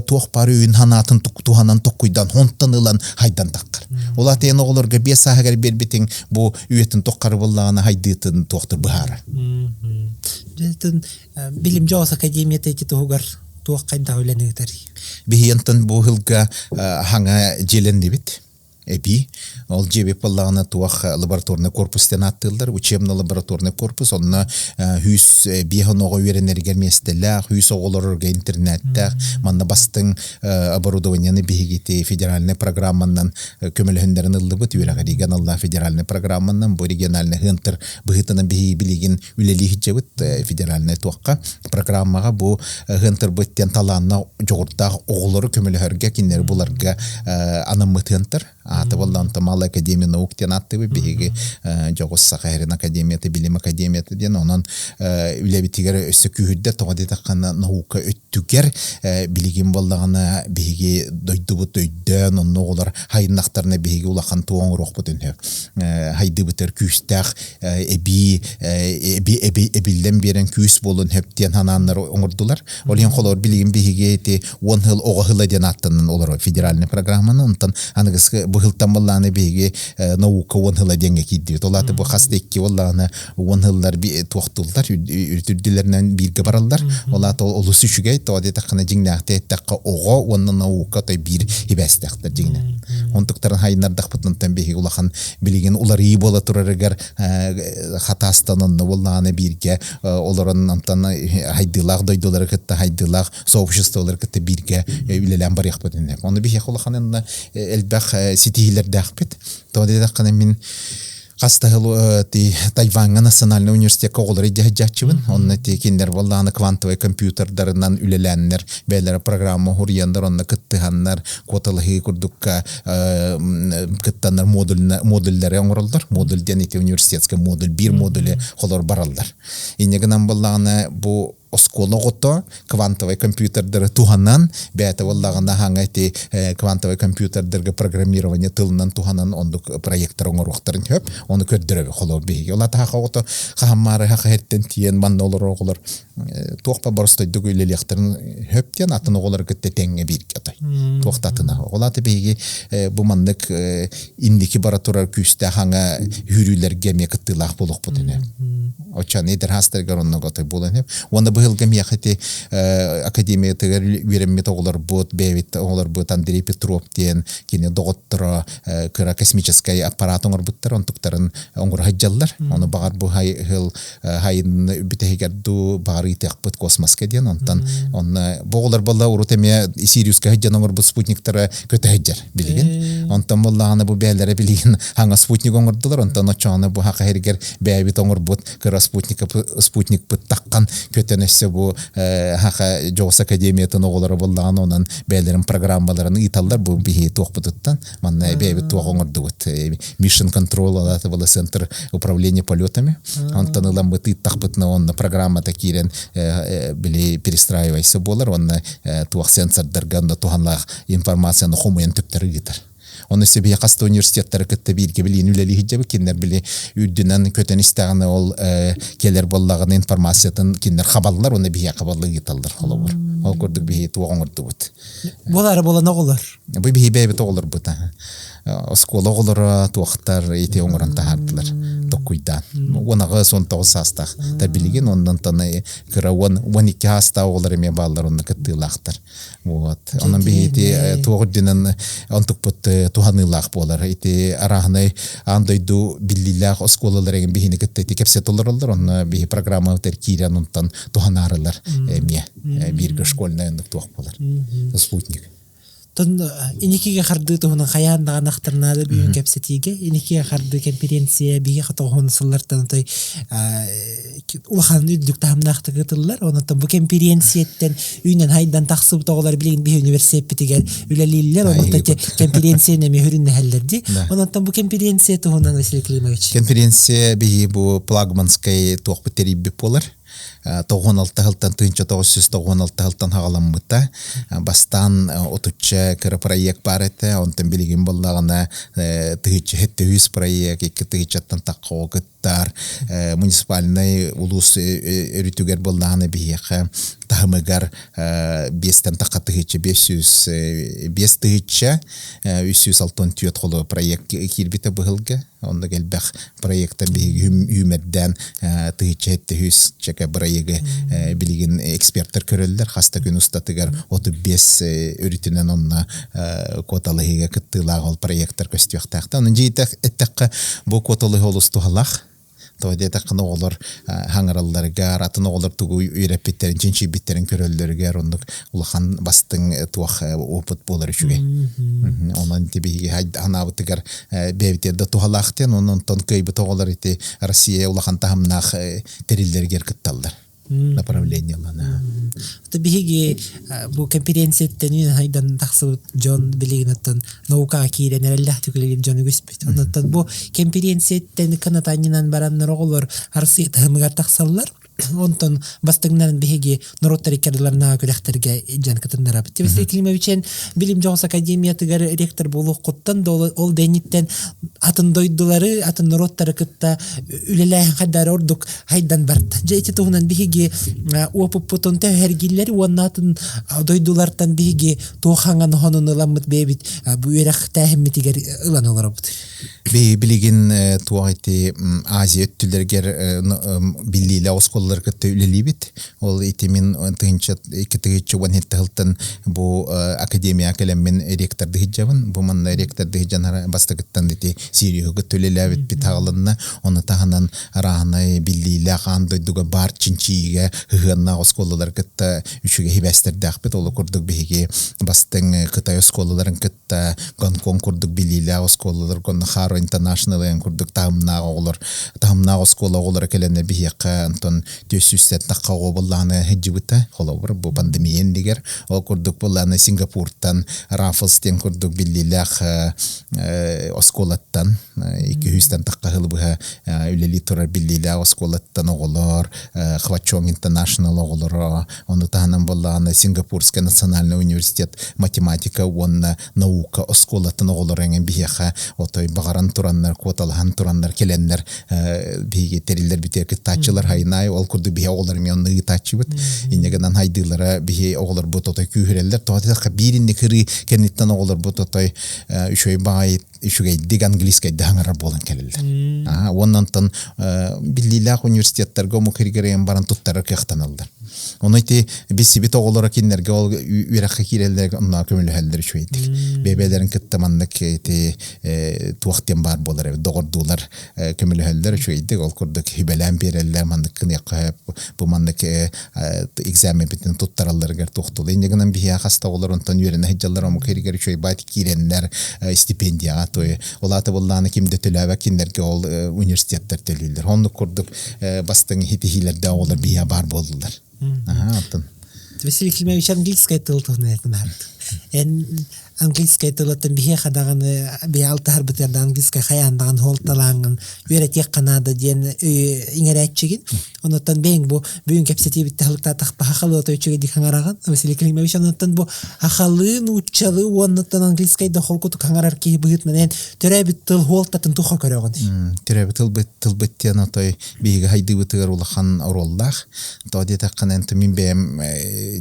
ток барыын ханатын туханан токуйдан онтан ылан хайдан таккар. Олатен оголорга бесагер бербитин бу үетин токкар боллаганы хайдытын токтур бахара. Жетин билим жоос академияда эти тугар туак кайда өленетер. Бихентен бу хылга ханга желенди бит. Эпи, ол жебе паллағына туақ лабораторный корпустен аттылдар, учебный лабораторный корпус, онына хүс бейхін оғы веренергер местелләқ, хүс оғылырырға интернеттәқ, манна бастың оборудованияны бейгеті федеральный программаннан көмілігіндерін ылды бұт, үйрәға регионална федеральный программаннан, бұл региональный ғынтыр бұғытының бейгі білеген үлелі хиджебіт федеральный туаққа программаға бұл ғынтыр бұттен таланна жоғырттағы оғылыры көмілігерге кенер бұларға анаммыт ғынтыр, аты болдан Тамал академия науктен атты беги жогос сахарин академияты билим академияты ден онан үлебитигер өссө күһүддө тогоде таккана наука өттүгер билигин боллагана беги дойдубут өйдөн онно олар хайнактарына беги улахан туоңрок бутун хайды бутер күстак эби эбилден берен күс болун хептен хананнар оңордулар олен холор билигин беги те one hill ого хыла ден аттын олар федеральный программаны онтан аныгыс быхылтан болланы беги наука one hill денге кидди толаты бу хастекки болланы one hillдар би токтулдар үртүрдүлөрүнөн бирге баралдар олаты олусу шүгей тоде такына жиңнакте такка ого онна наука той бир ибестактар жиңне онтуктарын хайнардак бутунтан беги улахан билеген улар ии бола турарыгар хатастанын болланы бирге олорун антан хайдылак дойдулар кытта хайдылак сообществолор кытта бирге үлелен бар якпытын оны бихе улаханын элбах итилер дәхпет. Тоде дәккән мин Кастахыл Тайваньга национальный университетке олары жачыбын. Онны киндер болланы квантовый компьютердарынан үлеләннер, бәйләре программа хурьяндар, онны кыттыганнар, котылыгы курдукка кыттаннар модульләре оңырылдар. Модульден ити университетский модуль, бир модуле холор баралдар. Инегінен болланы бу оскола гото квантовый компьютердер туганнан бәте боллагында хаңайти квантовый компьютердерге программирование тылынан туганнан ондук проекттер оңоруктарын хөп оны көрдөрөбү холо беги ола таха гото хаммары хахеттен тиен маннолор оголор тохпа борстойдук үйлелехтерин хөптен атын оголор кетте теңге биркетай тохтатына олаты беги бу мандык индики баратурар күстә хаңа хүрүләргә мекыттылак булык бутыны очан идер хастергер онно готы булын оны быһылгам яхати академия тегер вереммет оглар бот бевит оглар бот Андрей Петров тен кине доготтора кыра космический аппарат оңор буттар онтуктарын оңор хаҗаллар оны багар бу хыл хайын битегерду багар итекпет космоска ден онтан онны боглар болла урутеме Сириуска хаҗан оңор бу спутниктары көтө хаҗар билген онтан боллаганы бу бәләре билген хаңа спутник оңордылар онтан очаны бу хакыргер бәбит оңор бут кыра спутник бут таккан көтөнөсө бу хака Жогос академиятын оголары боллаган онан бәлерин программаларын италдар бу бихи тохпутуттан манна бәбит тогоңордугут mission control алаты бул центр управления полетами онтан улам бу тахпытна онна программа такирен били перестраивайсы болар онна туак сенсордерга да туганлар информацияны хомуен төптөрү гитер. Оны себе касты университеттер кетте бирге билин үлели хиҗәбе киндер били үддүнән көтөн истәгәне ол келер боллаган информациятын киндер хабарлар оны бия хабарлык италдар холовор. Ол күрдүк бии тугаңырды бут. Болары болана оголар. Бу бии бәбе тоголар бут. Оскола оголар туактар ите оңоран тахардылар. Токуйдан. Онага сон тоғсастах. Та билген ондан таны кыра 12 хаста оголар эме баллар онны кыттылактар. Вот. Онан бии тугдинен антук бут туханылах болар. Ите арахны андойду биллилах осколаларыгын бихини кытты кепсет оларлар. Онна бии программа теркирен онтан туханарылар. Эме бирге школьный туак болар. Спутник. Тон иникиге харды туһунан хаяндага нахтарнады бүйүн кепсетиге иникиге харды конференция биге хатогон сыллартан той улахан үддүк тамнахты кытыллар онотон бу конференцияттен үйнен хайдан таксып тоголар билген би университет битигер үлелиллер онотон конференцияны мехүрүн хәллерди онотон бу конференция туһунан Василий Климович конференция би бу плагманскай тохпетери биполар 96 жылдан 1996 жылдан хагаламмыта бастан отучча кыра проект бар эте онтон билген боллагана тыгыч проект 2 тыгычтан таккыттар муниципальный улус өрүтүгер боллаганы бияка тахмыгар 5тен таккытыгычы 500 тыгыча 364 холо проект кирбите быгылга онда келбек проекттен биги үмөддөн тыгыча 100 чека проекты билген эксперттер көрөлдөр хаста күн устатыгар 35 өрүтүнөн онна коталыгыга кыттылагыл проекттер көстүктакта анын жыйтак эттекка бу коталыгы олустугалак Тоде такны олар хаңаралларга атын олар тугу үйрәпеттерин чинчи биттерин көрөллөргө ондук улахан бастың туах опыт болар үчүгө. Онан тибиге ханабытыгар бевиттерде тухалактен онун тонкой бутоголар ити Россия улахан тахамнах териллергер кытталдар. Направление лана. То биги бу конференцияттен хайдан таксы Джон билигнаттан наука кирен эллах түгүлген Джон Гуспит. Онтан бу конференцияттен канатанынан бараннар оголор арсы тахмыгар таксаллар. Онтон бастыгынан биги нороттар кердиларына көрөхтерге жан кытындар абы. Василий Климовичен билим Жогос академиятыгар ректор болуп коттан ол дениттен атын дойдулары атын нороттары кытта үлеле кадар ордук хайдан барт. Жайты тугунан биги опуп потонте хергиллери оннатын дойдулартан биги тоханган хонун ламыт бебит бу эрах тахмитигер ылан олорбут. Билигин туайти Азия өттүлергер биллиле оскол осколалар кытта үлелибит. Ол итемин тыгынча икитигичи ванхетталтан бу академия келеммен ректор дыжабын. Бу манна ректор дыжанара бастагыттан дити Сириога төлеләбит битагалынна. Оны тагынан раханы биллиле кандай дуга бар чинчиге хыганна осколалар кытта үчүгө хибестердак бит. Ол курдук биги бастың Кытай осколаларын кытта Гонконг курдук биллиле осколалар гон Хaro International ен курдук тамна олар оскола олар келене бияка антон төсүстет таккого булланы хижибита холобур бу пандемиян дигер ол курдук булланы Сингапуртан Раффлстен курдук биллилах осколаттан 200тан таккахыл буга үлели турар биллиле осколаттан оголор Хвачонг International оголор ону таанан булланы Сингапурский национальный университет математика онна наука осколаттан оголор энген бияка отой багаран тураннар квоталхан тураннар келеннер биги терилер битек тачылар хайнай ол курду бия олар менны тачыбыт инегенан хайдылара бии олар бототой күһүреллер тоотака биринде кыри кенниттен олар бототой үшөй бай үшөй диг английский даңара болан келелер оннан биллилах университеттерге мукиргерен баран туттары кыктаналдар онойти бисибит оголора киннерге ол үракка кирелер онна көмөлөһөлдөр үшөйдик бебелерин кыттамандык туактен бар болар догордулар көмөлөһөлдөр үшөйдик ол курдук хибелен берелер мандык кыныкка бу мандык экзамен битин туттараларга токтол эндегенен бия хаста олар онтон үйренэ хеджалар мукиргер үшөй бат киреннер стипендия той олата булланы кимде төлөбө киннерге ол университеттер төлөйлөр онду курдук бастың хитихилерде олар бия бар болдулар атын Василий Климович английская тылтыгына этмарт. Английская тылтын бие хадаганы бие алтар битерде английская хаяндан холталанган үйрәтек канада ден иңерәтчеген. Онотан бең бу бүгүн кепсети битте халыкта такпа хакылы өтөчүгө дикаңараган. Василий Климович онотан бу хакылын уччалы онотан английская да холкуту каңарар ки быгыт менен төрөбит тыл холтатын туха көрөгөн. Төрөбит тыл биттен отой биге хайды битер улахан ороллах. Тоди такканен мин бем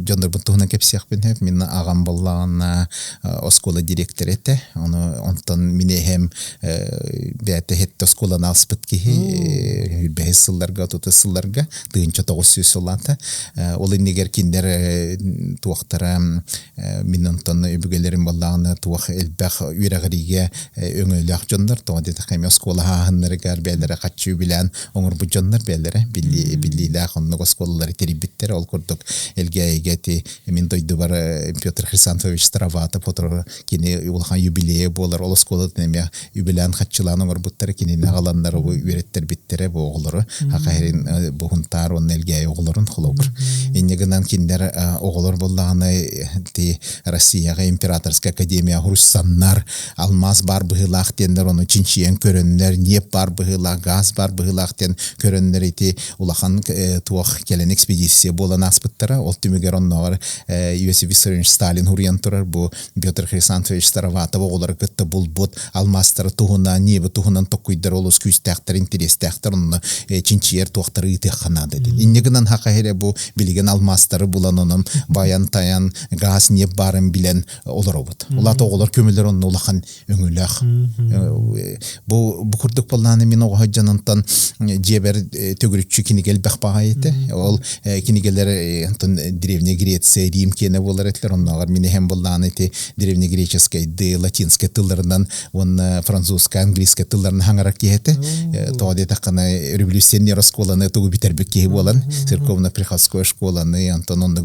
жондор бутуна кепсек бен хеп мин агам боллагана оскола директор эте онтон мине hem бете хетто оскола наспыт ки бесылларга тутысылларга тыынча 900 сылата ол инегер киндер туактара мин онтон үбүгелерин боллагана туак элбах үрагыриге өңөлөк жондор тоди такем оскола ханнырга белере качы билен оңор бу жондор белере биллиле хонно осколалар терибиттер ол курдук элге эти мин дойду бар Петр Хрисантович Старовата потро кини улхан юбилей болар ол осколат неме юбилеан хатчылан оңор буттар кини нагаландар үйреттер биттере бу оголору хакайрин бухунтар он элге оголорун холобур иннегенан киндер оголор боллаганы ти Россияга императорская академия хуруссаннар алмаз бар быгылак тендер оны чинчиен көрөннөр неп бар быгылак газ бар быгылак тен көрөннөр ити улахан туак келен экспедиция болан аспыттара ол түмүгер оннор Иосиф Виссарионович Сталин хуриан турар бу Петр Хрисантович Старовата оголор кытта булбут алмастар тугуна небе тугунан токуйдар олос күстактар интерестактар онны чинчиер туактары итехана dedi. Иннегенен хакайре бу билген алмастары булан онун баян таян газ неп барын билен олоробут. Улат оголор көмөлөр онны улахан өңүлөк. Бу курдук болланы мен ого жанантан жебер төгүрүчү кинигел бакпагайты. Ол кинигелер антон древняя Греция, Рим кене болар этлер оннагар мене hem болланы эти древнегреческий де латинский тылларынан он французский английский тылларын хаңарак киете. Тоди такана революционер школаны тугу битербек ки болан церковно-приходская школаны антон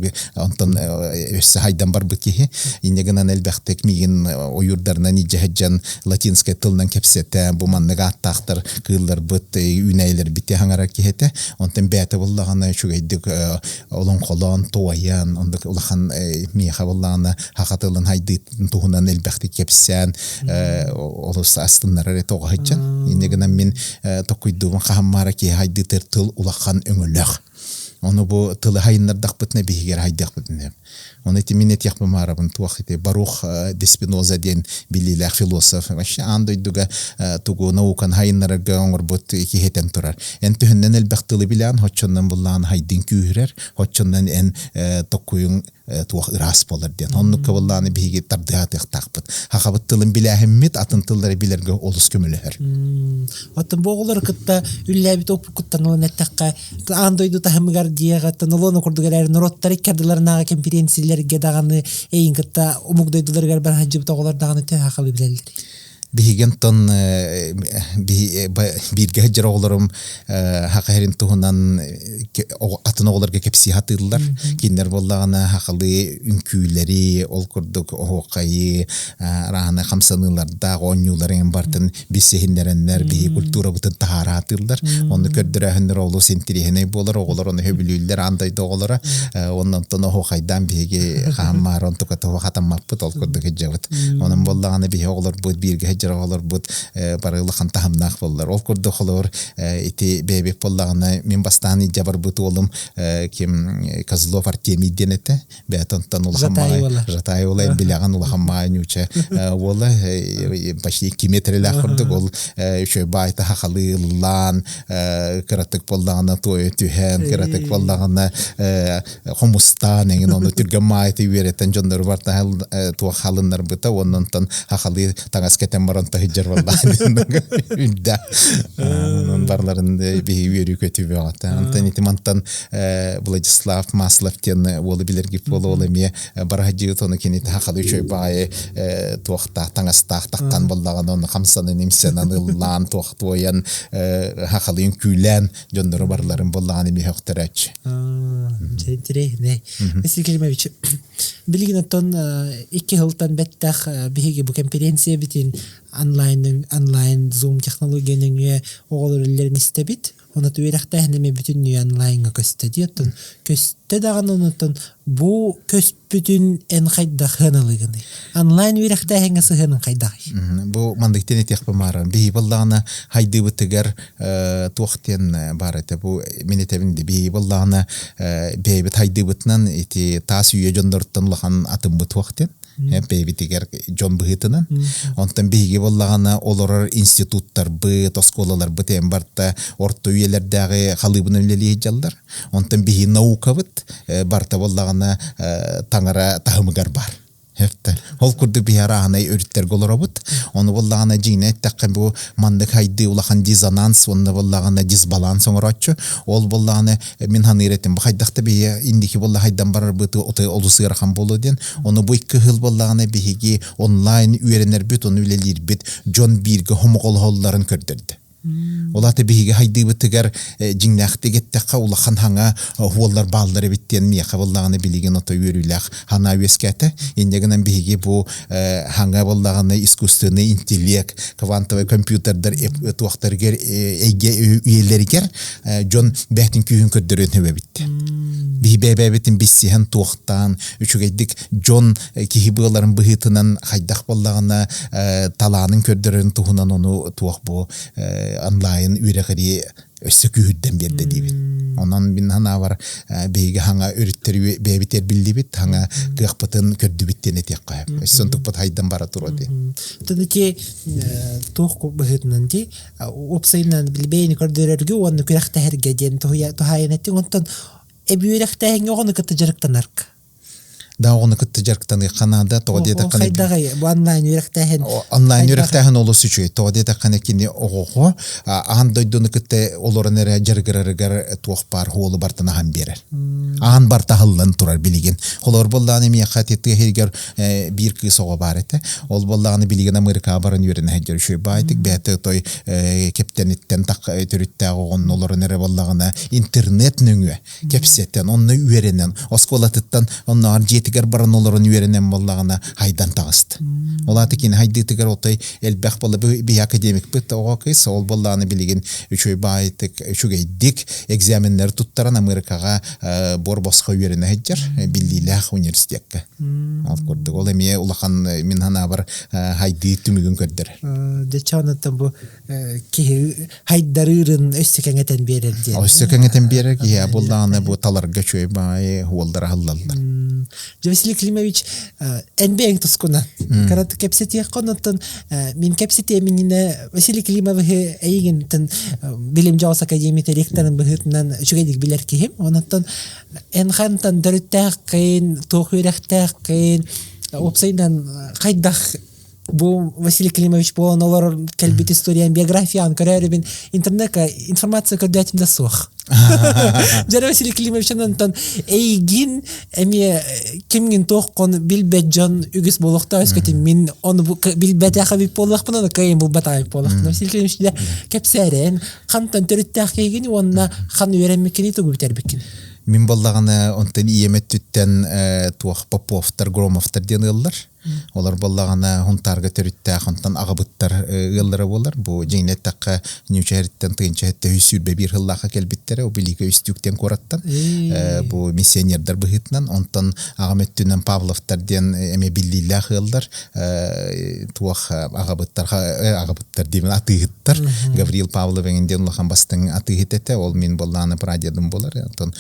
өсө хайдан бар бики. Иннегенен элбектек миген оюрдарынан ижехжан латинский тылдан кепсете бу манныга аттактар кыллар быт үнейлер бите хаңарак киете. Онтен бете боллаганы шугайдык олон колон тоян ондык улахан миха боллаганы хакатылын хайды тугунан элбекти кепсен олус астыннары тогайчан. Иннегенен мен токуйдум кахаммара ки хайды тертыл улахан өңөлөк. Onu bu tılı hayınlardaq bitne bihiger haydaq bitne. Onu timinet yapmamarabın tuaq ite Baruch de Spinoza diyen bililer filosof. Vaşa andoyduga tugu naukan hayınlaraga onur bot iki heten turar. En tühünden elbaqtılı bilen hoççondan bullan haydin kührer. Hoççondan en tokuyun tuaq iras bolar diyen. Onu kavallanı bihige tardihat iqtaqbıt. Haqabıt tılın bilahimmet atın tılları bilerge olus kömülüher. Атын боголор кытта үлләбит опукуттан ол неттакка андойду тахмыгар диягаттан олону курдугар народтар иккардыларнага конференциялерге даганы эйин кытта умугдойдуларгар бар хаҗып тоголар даганы те хакылы билелер. Bihigen ton birge heccer oğlarım haqaherin tuhunan atın oğlarga kepsi hatırlar. Kinler bollağına haqalı ünküleri ol kurduk oğaqayı rahana xamsanılarda onyuların bartın bisehinlerenler bihi kultura bıtın tahara hatırlar. Onu kördürehenler oğlu sentirihine bolar oğlar onu höbülüller andaydı oğlara. Ondan ton oğaqaydan bihi xammaron tukatı oğatammappıt ol kurduk heccevat. Onun bollağına bihi oğlar bu birge olur bu parayla tahamnaq bollar. Ol kurdu xolor iti bebek bollağına min bastani jabar but olum kim Kazlov Artemi denete betontan ulhamay jatay olay bilagan ulhamay nuça wala başlı 2 metreler kurdu gol şu bayta haxalı lan karatık bollağına toy tühen karatık bollağına humustan engin onu türgemay ti vereten jondur var ta to halınlar buta ondan haxalı tangasketen baron hicr vallahi ülde onun barlarında bir yürü kötü bir hatta anteni timantan Vladislav Maslov diyen olabilir gibi olamıyor barajı tonu kini hakalı şey bayi tohta tangastak takkan vallahi onun hamsanın imsenan lan tohtoyan hakalı külen jondur barların vallahi bir hoktereç Çetire ne mesela kelime bilgin ton 2 yıldan bettah bihige bu konferansiya bitin online Zoom teknolojinin oğullarının istebit. Onu tüyrekte henüme bütün online'a köstedi. Köste dağın onutun bu köst bütün en kayda hınalığını. Online üyrekte hengesi hının kayda. Bu mandıkten etiyak bamaran. Bihi ballağına haydi bıtıgar tuğten barete. Bu minetevinde bihi ballağına bebet haydi bıtınan eti tas üye jondorttan ulağın atın bıtuğten. Baby tiger John Bıhıtınan. Ondan bihige bollağına olorar institutlar bıt, oskolalar bıt embarta orta üyelerdagi halıbını üleliği jallar. Ondan bihi nauka bıt, barta bollağına tangara tahımıgar bar. Hefte. Hol kurdu bir ara anay öğretler golorabut. Onu bollağına cine takkan bu mandık haydi ulağın dizanans, onu bollağına dizbalans onuratçı. Ol bollağına min hanıretim. Bu haydakta bir indiki bollağına haydan barar bıtı olusu yarıkan bolu den. Onu bu 2 yıl bollağına bihigi online üyerenler büt, onu ülelir büt. John Birge homogol holların kördürdü. Ola te bihige haydi bitigar jinnaqte getteqa ulaqan hanga huollar balları bitten mi qavallağını biligen ota yürülaq hana weskete indegenen bihige bu hanga ballağını iskustveni intellekt kvantowy kompüterler tuaqtarger ege üyelerger John behtin kühün köddürün hebe bitti. Bihi betin bissihen tuaqtan üçügeydik John kihibaların bıhıtınan haydaq ballağına talanın köddürün tuhunan onu tuaq bu online üyeleri ösükühütten berdi dibit. Ondan bin hana var beyge hanga öğretleri bebiter bildi bit hanga gıqpatın kördü bitten etek qayıp. Son tukpat haydan bara turadi. Tadı ki toq bıhıtnan di opsaynan bilbeyni kördürerge onu küraqta herge den tohayaneti ondan ebürekte henge onu kıtıcırıktan ark. Da onu kıttıcarktan Kanada toğdiyata kanı. O haydağı bu online yürekten. Online yürekten olası şey. Toğdiyata kanı kini oğu. Ahan doydunu kıtte olorunere jargırarıgar tuğ par hoğlu bartana ham berer. Ahan barta hallan turar biligin. Holor bollağını miyaqat ettiği herger bir kıs oğa barete. Ol bollağını biligin Amerika barın yürene herger şey baydık. Beyte toy keptenitten tak türütte oğun olorunere bollağına internet nüngü. Kepsetten onu üyerenen. Oskolatıttan onu arjeti тигер баран оларын үйренен боллагына хайдан тагыст. Олаты кин хайды тигер отой элбэх болла би академик бит огакыс ол болланы билеген үчөй байтык үчүгейдик экзаменнер туттаран Америкага борбоско үйрене хеджер биллилах университетке. Ал көрдүк ол эме улахан мен хана бар хайды түмүгүн көрдөр. Де чанаттан бу ки хайдарырын өстөкеңетен берер ди. Өстөкеңетен берер ки я болланы бу таларга чөй бай холдара халлалдар. Василий Климович энбең тускуна. Карат кепсетия конотон мин кепсетия минине Василий Климович эйгентен билим жаус академия ректорын быһытынан чүгедик билер ким. Онотон энхантан дөрүттәккин, тохурактаккин, опсайдан кайдах бу Василий Климович бу нолар келбит историян биографиян көрөрүбүн интернетке информация көрдөтүмдө сух. Жара Василий Климович анан эйгин эми кимгин тохкон билбет жон үгүс болохта өскөтүм мен оны билбет хабип болмакмын, аны кайын булбат хабип болмакмын. Василий Климович да кепсерен кантан төрүттәккин онна хан үйренмекени тугу битербекин. Мин боллаганы онтан иеметтүттен туах Поповтар, Громовтар ден ыллар. Олар боллаганы хунтарга төрүттәк онтан агыбыттар ыллары болар. Бу жеңнеттакка Нью-Джерсиден тыгынча үсүрбе бир хыллака келбиттер, о билиге үстүктен кораттан. Бу миссионердар быхытнан онтан агаметтүнен Павловтар ден эме биллилах ыллар. Туах агыбыттар демен атыгыттар. Гавриил Павлов эңден улахан бастың атыгытете, ол мин болланы прадедим болар. Онтан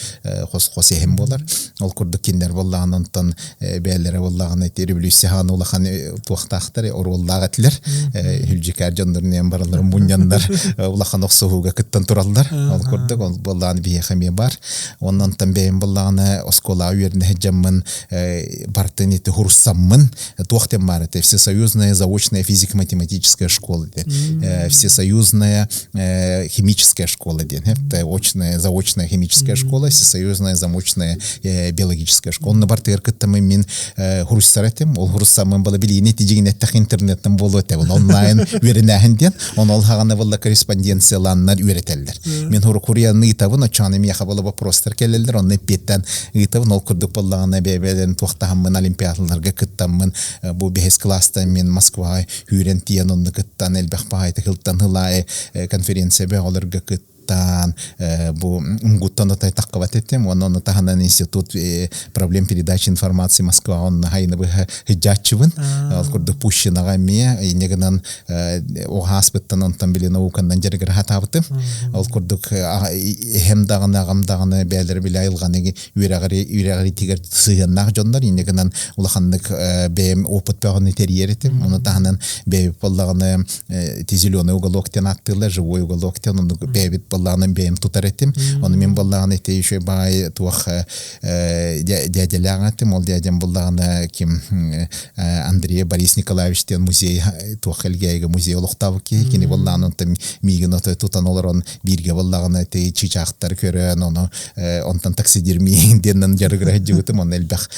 хос эхем болар. Ол курдук киндер боллаган онтан бәлләре боллаган революция хан улахан туактактар ороллага тилер. Хүлҗикәр җаннарны баралар мунҗандар улахан оксуга кыттан туралдар. Ол курдук ол боллаган бие хәме бар. Оннан тәмбәем боллаганы оскола уерне хәҗәммен бартыны турсаммын. Туактем бар. Это всесоюзная заочная физико-математическая школа. Всесоюзная химическая школа. Это очная заочная химическая школа, всесоюзная замочная биологическая школа. На бартер кыттамы мин хурустаратым, ол хуруссамын бала билини тижигинеттах интернеттен болу өте, ол онлайн үйренәхінден, он ол хағаны болла корреспонденцияланнар үйретелдер. Мен хурияны итабын, очаны мияха болла вопростар келелдер, онны петтен итабын, ол күрдік боллағына бәбәден туақтағымын олимпиадаларға кыттамын, бу бехес класста мен Москва үйрен тиен онны кыттан, әлбәқ бағайты қылттан хылай конференция бәғаларға кыттан, бу мгуттан отай таққават еттем, онны таханан институт проблем передачи информации Москва, он хайны бы хиджатчывын, ол күрді пущинаға ме, негінен оғас біттен онтан білі наукандан жергір хатабыты, ол күрдік хемдағын, ағамдағыны бәлір білі айылған еге үйрәғари тегер сығыннақ жондар, негінен улаханлық бәйім опыт бәғыны терьер еттем, оны таханан бәйіп болағыны зеленый уголоктен аттылы, живой уголоктен, оны бәйбіт болағынан бәйім тұтар еттім. Оны мен болағын етті еще бай туақ дядяляң еттім. Ол дядям болағына кем Андрей Борис Николаевичтен музей туақ әлгейгі музей олықтауы кені болағын онтан мейгін оты тұтан олар он бірге болағын етті чичақтар көрін, оны онтан таксидермейінденнен жарығыра жүгітім. Оны әлбәқ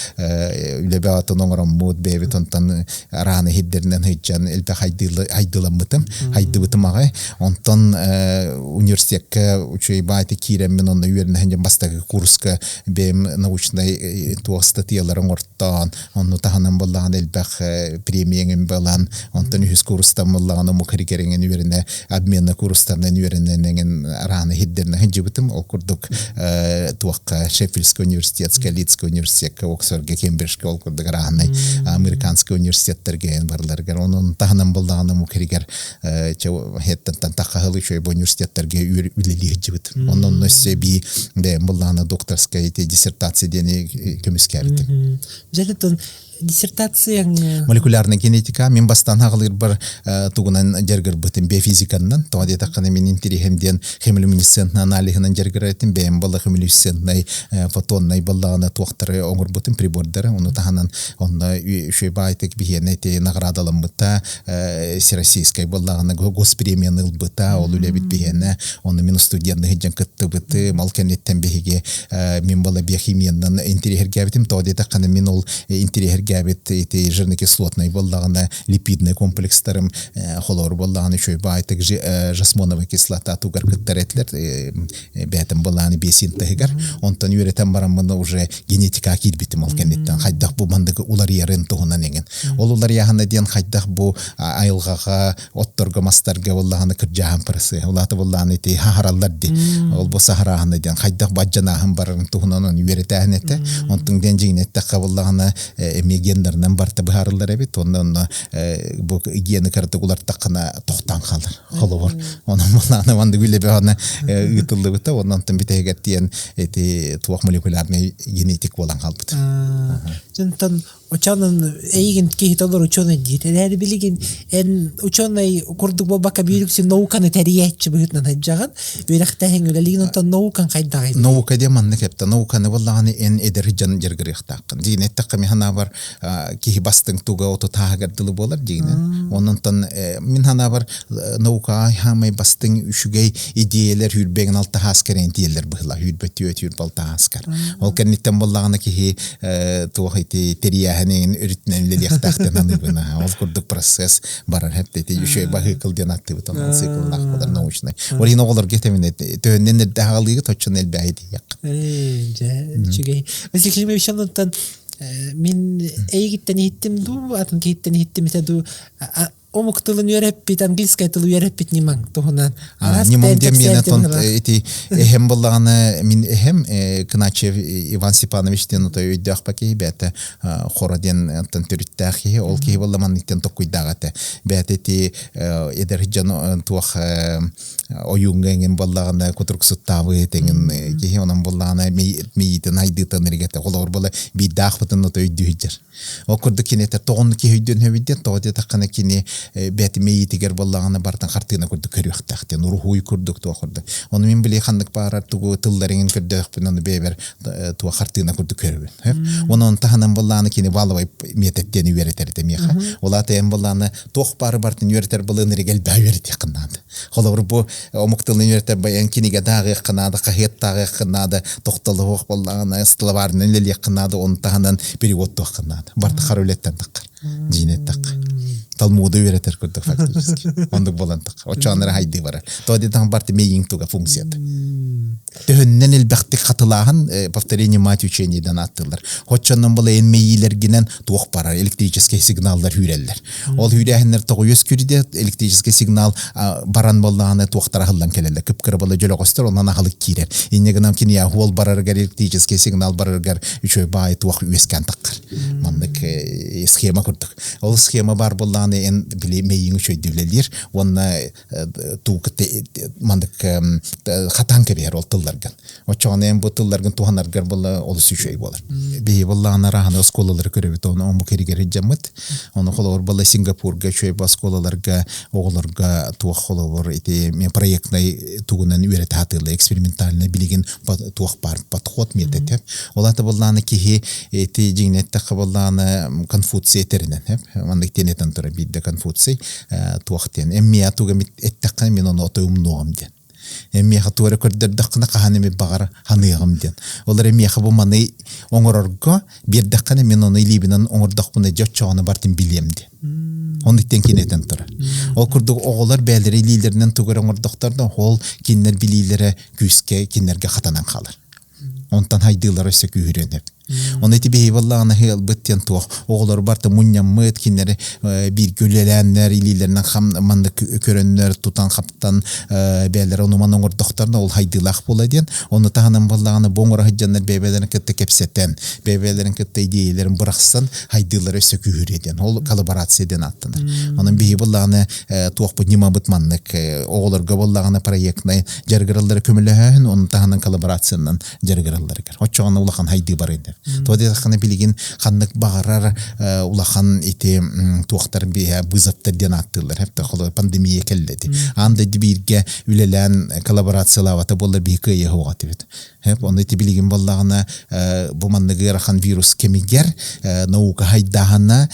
үлебе атын оңырам мұд бәйбет онтан араны хеддерінен хейджан әлбәқ хайдыламытым, хайдыбытым ағай. Онтан университетке учей байты киреммен онны үйерінен бастағы курска бәйім научный туақ статьяларын ортан, онны тағанан болағын әлбәқ премиеңін болан, онтан үйіз курстан болағын мұқырикеріңін үйеріне обменна курстанын үйерінен араны хеддерінен жүбітім. Ол күрдік туаққа Шеффилдский университетский, Лидский университетке, Оксфордге, Кембриджге, ол күрдік араны американский университеттерге барларғар. Оның тағанан болағын мұқырикер хеттен таққағылы үшей бұл университеттерге үлелі жүбіт. Оның өссе би болағына докторская диссертация дені көміскәрді. Жәлеттен диссертацияң молекулярная генетика мен бастан ағылыр бір туғынан жергір бұтын биофизиканнан тоғады таққаны мен интерехемден хемилюминесцентный анализынан жергір әйтін бәйім бала хемилюминесцентный фотонный балағына туақтары оңыр бұтын прибордары оны тағанан оны үшей байтық бейен әйте нағрадалым бұта всероссийской балағына госпремияны бұта ол үлі біт бейені оны мен студентны хеджен күтті бұты малканеттен бейге мен бала биохимияннан интерехерге бітім тоғады таққаны мен ол интерехерге билгәбит ити жирно-кислотный боллагына липидный комплекстарым холор боллагына шөй байтык жасмоновая кислота тугар кыттеретлер бәтем боллагына бесин тегер онтан юретен барамны уже генетика кирбитим ал кенеттен хайдак бу мандык улар ярын тугунан еген ол улар яхана ден хайдак бу айылгага отторго мастарга боллагына кыржахан прысы улаты боллагына ити хараллар ди ол бу сахарахана ден хайдак баджанахан барын тугунан юретен эте онтун денжигинетте кабыллагына эмегендернен барта бахарлар бит ондан бу гены картыгулар такына токтан калдыр холобор онун боллагына мандык билебе аны ытылды бит ондан битеге тиен эти туак молекулярный генетик болан калбыт Жонтон ученый эйген кейтолор ученый дейт. Элер билген ученый курдук болбака бирүксү науканы тәрбиячи быгытнан хаджаган. Биракта хеңөлелиген онтон наукан кайдагы. Наука деманны кепта науканы боллаганы эн эдерҗан жергирихтакын. Дигенет такы хана бар ки бастың туга ото тагырдылы болар дигенен. Оннан мин хана бар наука хамай бастың үшүгей идеялар хүрбеген алты хаскарен диелер быгла хүрбөтү өтүр балта хаскар. Ол кеннеттен боллаганы ки туахайти терияханын үрүтнен лелехтактан аныбына. Ол курдук процесс барар хепте үшөй багыкыл денатты бутан цикллах болар научный. Орин оголор кетемине төннен дагылыгы точун элбейди як. Чигей. Mesela şanlıktan min eğitten hittim du atın hittim ise o muktulun yörep bit angliska tulu yörep bit nimang tohunan. Nimang dem yine ton eti hem bolağını min hem Knachev Ivan Stepanovich den to yudyak paki bete xoraden ton türüttähi ol ki bollaman itten tokuydagatı. Bete ti ederjan tuah oyungen bolağını kuturksut tavı tegen ki onan bolağını mi iten haydı tanırgete olor bola bir dağ butun to yudyjer. O kurduk kine te toğun ki hüdün hüdün to de takana kine beti meyitiger bolağını bartan kartına kurduk körüyaktaktı. Ruhuyu kurduk to kurduk. Onu min bile kandık barar tuğu tılların kurduk bunu beber tuğu kartına kurduk körüyün. Onun tahanan bolağını kine valavay miyetetteni üyereterdi miyeha. Ola te en bolağını toğ barı bartın üyereter bolağını regel bəveret yakınlandı. Ola bu o muktılın üyereter bayan kinige dağı yakınladı, kahiyet dağı yakınladı, tohtalı hoğ bolağını ıstılavarının lel yakınladı, onun tahanan periyot yakınladı. Bartı xaröletten takar. Jinet takar. Talmudu üreter kurduk faktiski. Onduk bolan takar. O çanlara haydi var. Todetan bartı meyin tuga funksiyat. Töhünnen elbaqti katılahan повторение мать учениеден attırlar. Hoçandan bola en meyiler ginen tuğ parar elektrический signallar hüreller. Ol hürehenler tuğ yüsküride elektrический signal baran bollağını tuğtara hıllan kelelle. Kıpkırı bola jöle göster ondan ahılık kirer. İnne gınam ki niya huol barargar elektrический signal barargar üçöy bayi tuğ üesken takar. Mandık schema kurduk. Ol schema bar bollağını en bile meyin üçöy düvlelir. Onna tuğ mandık hatan keber ol tıllargan. O çoğun bu tıllargan tuhanargar bolla olusu şey bolar. Bir bollağına rahana oskolaları körübet onu on bu kerigeri jammet. Onu holor bolla Singapurga şöy baskolalarga oğlarga tuğ holor iti men proyektnay tuğunan üret hatırlı eksperimentalne bilgin tuğ par pathot metet. Olata bollağını ki iti jignette bollağını Konfutsiy terinen hep. Mandık tenetan tora bidde Konfutsiy tuğten. Emmiya tuğa mit ettakkan men onu otuyum noğam den. Emmi hatuara kurder dakna kahanemi bagar hanıyam den. Olar emmi bu mani oңорорго bir dakna men onu libinan oңор dakbuna jotçağını bartın bilemdi. Onu tenkineten tura. O kurduk oğullar belleri liderden tuğur oңор daktardan hol kinler bililere küske kinlerge hatanan kalır. Ondan haydılar öse kühürenep. Onu eti behi vallahına heyal bitten tuğ. Oğullar barta munyam mıt kinleri bir gölelenler ililerden mandı körenler tutan kaptan beller onu man oңор doktorna ol haydılar boladiyen. Onu tahanan vallahına boңor hajjanlar bebelerin kette kepseten. Bebelerin kette ideyelerin bıraksan haydılar öse kühüreden. Ol kolaboratsiyeden attılar. Onun behi vallahına tuğ bu nima bıtmanlık. Oğullar gavallahına proyektnay jargıralları kömülühün onun tahanan kolaboratsiyandan jargıralları gar. O çoğuna ulakan haydı baraydı. Toda xana bilgin xanlık bağırar ulakan iti tuğtar bir bızaptır den attılar. Hep de xolo pandemiye kelledi. Anda dibirge ülelen kolaborasiyalavata bollar bir hikaye hoğatı bit. Hep onu iti bilgin bollağına bu manlıgı rakan virus kemiger nauka haydahana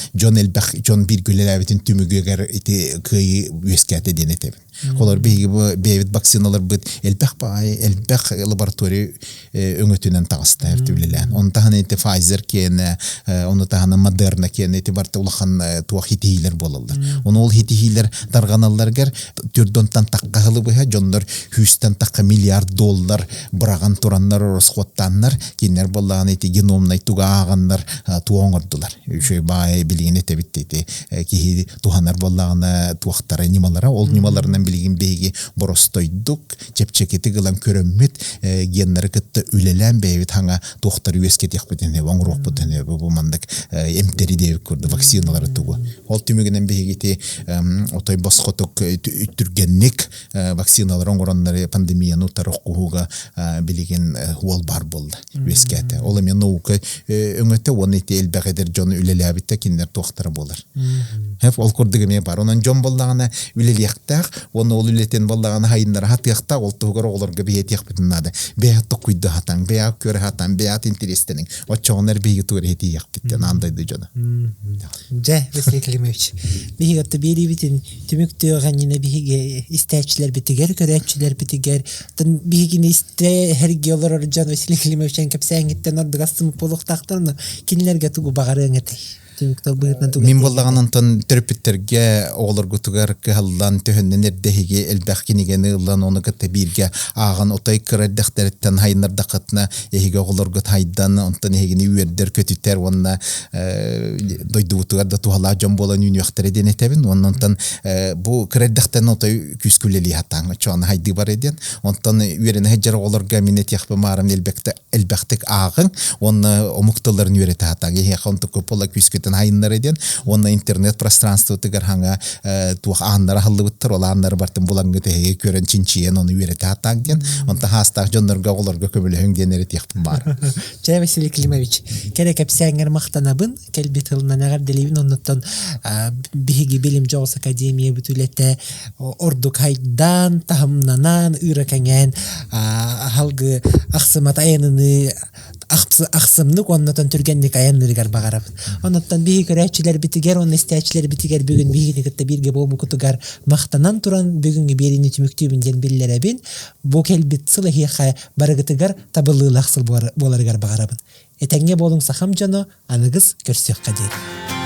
John bir gülelavetin tümügüger iti kıyı üyeskate denetebin. Олар беги бу бевит вакциналар бит элбэх бай элбэх лаборатория өңөтүнөн тагыста эртүлелен. Онтан эти Pfizer кене, онтан Moderna кене эти барты улахан туак хитилер болалар. Оны ол хитилер тарганалларгер түрдөнтан таккагылы быха жоннор $100 такка миллиард доллар браган тураннар росхоттаннар кинер боллаган эти геномнай тугааганнар туоңордулар. Шөй бай билген эте биттети ки туханар боллаган туактар анималара ол нималарынан билген беги боростойдук чепчекети гылан көрөммет геннер кытты үлелен бейбит ханга туактар үескет якпытыне оңрок бутыне бу мандык эмтери деп көрдү вакциналары тугу. Ол түмөгенен бегити отой босхотук үттүргенник вакциналар оңороннары пандемияны утарыкууга билген уол бар болду үескете. Ол эми наука өңөтө оны элбегедер жон үлелебитте киндер туактар болар. Хеп ол көрдүгүме бар. Онан жон боллагана үлелияктак, оны ол үлетен боллагана хайындар хатыякта ол тугар олорга бейет якпытынады. Бейат токуйду хатан, бейат көрө хатан, бейат интерестенин. Очоңнар бейги тугар хети якпыттен андайды жона. Василий Климович. Бигатты бери битин түмүктүү ганына биге истечилер битигер, көрөчүлөр битигер. Тын бигине исте хергелер жон Василий Климовичен кепсеңиттен ордугастым полуктактан кинилерге тугу багарыңыты. Мин боллаганантан терапевттерге олоргу тугар каллан төһөннен эрдеһиге элбэх кинигени ыллан оны кытта бирге аган отай кырдахтарыттан хайнардакытна эһиге олоргу тайдан онтан эһигини үердер көтүтер онна дойду тугар да тухала жон болан үнүяктар эден этебин оннан бу кырдахтан отай күскүлели хатан чон хайды бар эден онтан үерене хеджер олорга минет яхпы марам элбэхтик агын онна омукталарын үерете хатан эһи хонту копола күскөт хайыннар еден, оны интернет пространство тыгар ханга туах аннара халлыбыттыр, ол аннары бартын булаңгы тэхеге көрен чинчиен оны үйреті атаң ден, онта хастақ жоннорга оларга көмілі хөңденері тияқтын бар. Жай Василий Климович, керек әпсәңер мақтанабын, кәлбет ғылынан ағар делейбін, оннаттан биһиги билим жоғыс академия бүтулетті ордук хайдан, тахымнанан, үйрекәңен, халгы ақсымат айыныны ақсымнык оннотон түргенник аяннырыгар багарабын. Оннотон биһи көрәчилер битигер, онны истәчилер битигер бүгүн биһини кытта бирге болбу кутугар мактанан туран бүгүнгү берини түмүктүүбүн ден биллеребин. Бу келбит сылы хиха барыгытыгар табылы лахсыл боларыгар багарабын. Этеңге болуң сахам жано, аныгыз көрсөк кадер.